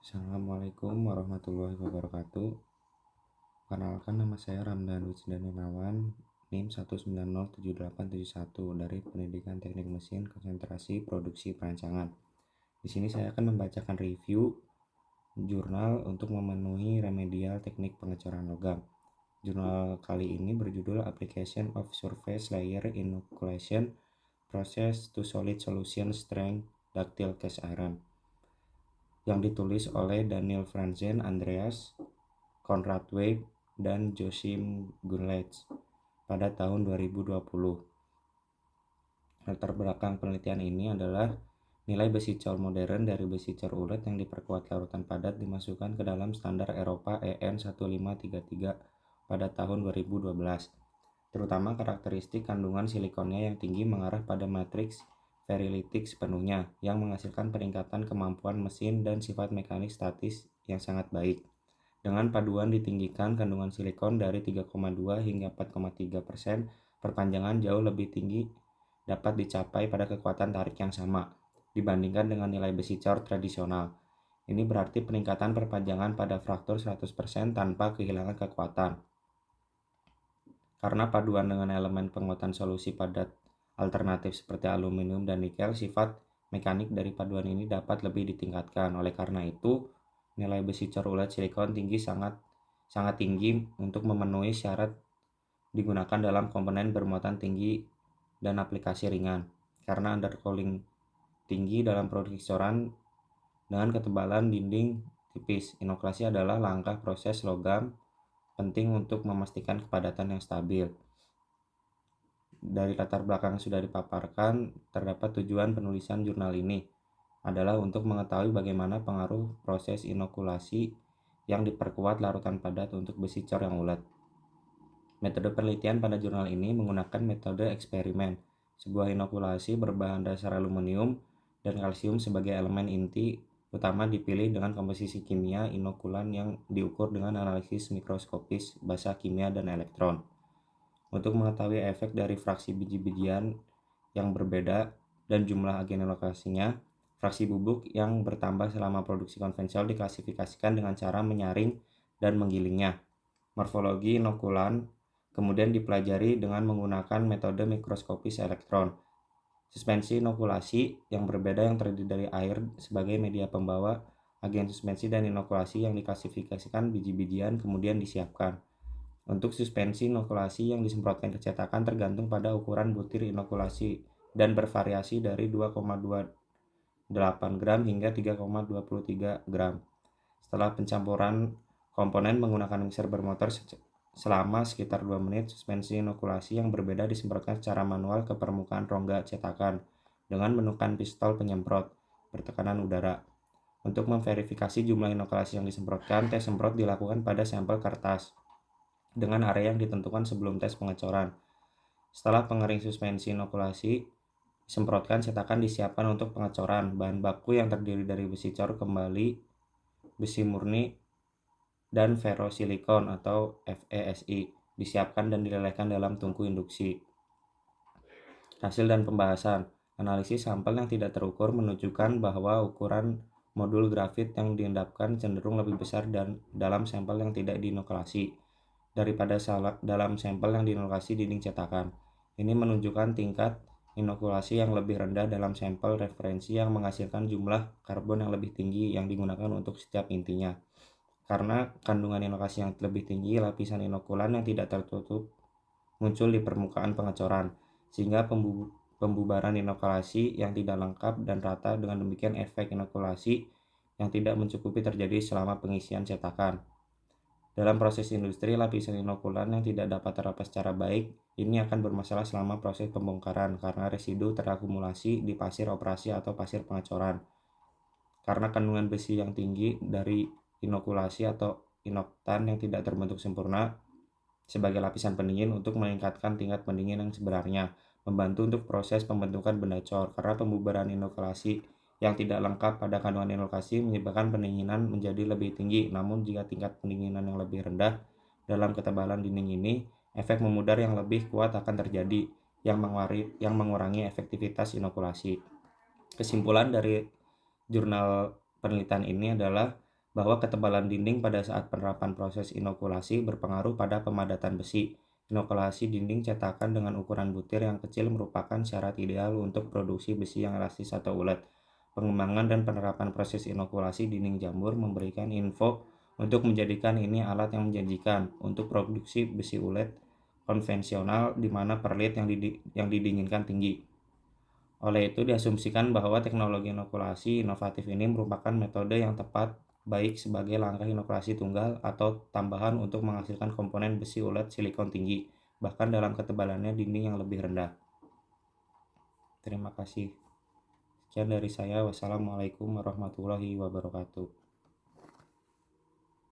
Assalamualaikum warahmatullahi wabarakatuh. Perkenalkan, nama saya Ramdan Wisdaninawan, NIM 1907871 dari Pendidikan Teknik Mesin Konsentrasi Produksi Perancangan. Di sini saya akan membacakan review jurnal untuk memenuhi remedial teknik pengecoran logam. Jurnal kali ini berjudul Application of Surface Layer Inoculation Process to Solid Solution Strength Ductile Cast Iron, yang ditulis oleh Daniel Franzen, Andreas, Conrad Weiss, dan Joachim Gunlitz pada tahun 2020. Latar belakang penelitian ini adalah nilai besi cor modern dari besi cor ulet yang diperkuat larutan padat dimasukkan ke dalam standar Eropa EN 1533 pada tahun 2012. Terutama karakteristik kandungan silikonnya yang tinggi mengarah pada matriks ferrilitik sepenuhnya, yang menghasilkan peningkatan kemampuan mesin dan sifat mekanik statis yang sangat baik. Dengan paduan ditinggikan kandungan silikon dari 3,2 hingga 4,3%, perpanjangan jauh lebih tinggi dapat dicapai pada kekuatan tarik yang sama dibandingkan dengan nilai besi cor tradisional. Ini berarti peningkatan perpanjangan pada fraktur 100% tanpa kehilangan kekuatan. Karena paduan dengan elemen penguatan solusi padat alternatif seperti aluminium dan nikel, sifat mekanik dari paduan ini dapat lebih ditingkatkan. Oleh karena itu, nilai besi cor ulet silikon tinggi sangat tinggi untuk memenuhi syarat digunakan dalam komponen bermuatan tinggi dan aplikasi ringan. Karena undercooling tinggi dalam produksi coran dengan ketebalan dinding tipis, inokulasi adalah langkah proses logam penting untuk memastikan kepadatan yang stabil. Dari latar belakang yang sudah dipaparkan, terdapat tujuan penulisan jurnal ini adalah untuk mengetahui bagaimana pengaruh proses inokulasi yang diperkuat larutan padat untuk besi cor yang ulet. Metode penelitian pada jurnal ini menggunakan metode eksperimen, sebuah inokulasi berbahan dasar aluminium dan kalsium sebagai elemen inti utama dipilih dengan komposisi kimia inokulan yang diukur dengan analisis mikroskopis basa kimia dan elektron. Untuk mengetahui efek dari fraksi biji-bijian yang berbeda dan jumlah agen inokasinya, fraksi bubuk yang bertambah selama produksi konvensional diklasifikasikan dengan cara menyaring dan menggilingnya. Morfologi inokulan kemudian dipelajari dengan menggunakan metode mikroskopis elektron. Suspensi inokulasi yang berbeda yang terdiri dari air sebagai media pembawa agen suspensi dan inokulasi yang diklasifikasikan biji-bijian kemudian disiapkan. Untuk suspensi inokulasi yang disemprotkan ke cetakan tergantung pada ukuran butir inokulasi dan bervariasi dari 2,28 gram hingga 3,23 gram. Setelah pencampuran komponen menggunakan mixer bermotor selama sekitar 2 menit, suspensi inokulasi yang berbeda disemprotkan secara manual ke permukaan rongga cetakan dengan menggunakan pistol penyemprot bertekanan udara. Untuk memverifikasi jumlah inokulasi yang disemprotkan, tes semprot dilakukan pada sampel kertas dengan area yang ditentukan sebelum tes pengecoran. Setelah pengering suspensi inokulasi, semprotkan cetakan disiapkan untuk pengecoran. Bahan baku yang terdiri dari besi cor kembali, besi murni, dan ferrosilikon atau FeSi disiapkan dan dilelehkan dalam tungku induksi. Hasil dan pembahasan. Analisis sampel yang tidak terukur menunjukkan bahwa ukuran modul grafit yang diendapkan cenderung lebih besar dan dalam sampel yang tidak diinokulasi daripada dalam sampel yang diinokulasi dinding cetakan. Ini menunjukkan tingkat inokulasi yang lebih rendah dalam sampel referensi yang menghasilkan jumlah karbon yang lebih tinggi yang digunakan untuk setiap intinya. Karena kandungan inokulasi yang lebih tinggi, lapisan inokulan yang tidak tertutup muncul di permukaan pengecoran, sehingga pembubaran inokulasi yang tidak lengkap dan rata. Dengan demikian, efek inokulasi yang tidak mencukupi terjadi selama pengisian cetakan. Dalam proses industri, lapisan inokulan yang tidak dapat terlepas secara baik ini akan bermasalah selama proses pembongkaran karena residu terakumulasi di pasir operasi atau pasir pengecoran. Karena kandungan besi yang tinggi dari inokulasi atau inoktan yang tidak terbentuk sempurna sebagai lapisan pendingin untuk meningkatkan tingkat pendingin yang sebenarnya, membantu untuk proses pembentukan benda cor. Karena pembubaran inokulasi yang tidak lengkap pada kandungan inokulasi menyebabkan pendinginan menjadi lebih tinggi. Namun jika tingkat pendinginan yang lebih rendah dalam ketebalan dinding ini, efek memudar yang lebih kuat akan terjadi yang mengurangi efektivitas inokulasi. Kesimpulan dari jurnal penelitian ini adalah bahwa ketebalan dinding pada saat penerapan proses inokulasi berpengaruh pada pemadatan besi. Inokulasi dinding cetakan dengan ukuran butir yang kecil merupakan syarat ideal untuk produksi besi yang elastis atau ulet. Pengembangan dan penerapan proses inokulasi dinding jamur memberikan info untuk menjadikan ini alat yang menjanjikan untuk produksi besi ulet konvensional di mana perlit yang didinginkan tinggi. Oleh itu, diasumsikan bahwa teknologi inokulasi inovatif ini merupakan metode yang tepat baik sebagai langkah inokulasi tunggal atau tambahan untuk menghasilkan komponen besi ulet silikon tinggi, bahkan dalam ketebalannya dinding yang lebih rendah. Terima kasih. Sekian dari saya. Wassalamualaikum warahmatullahi wabarakatuh.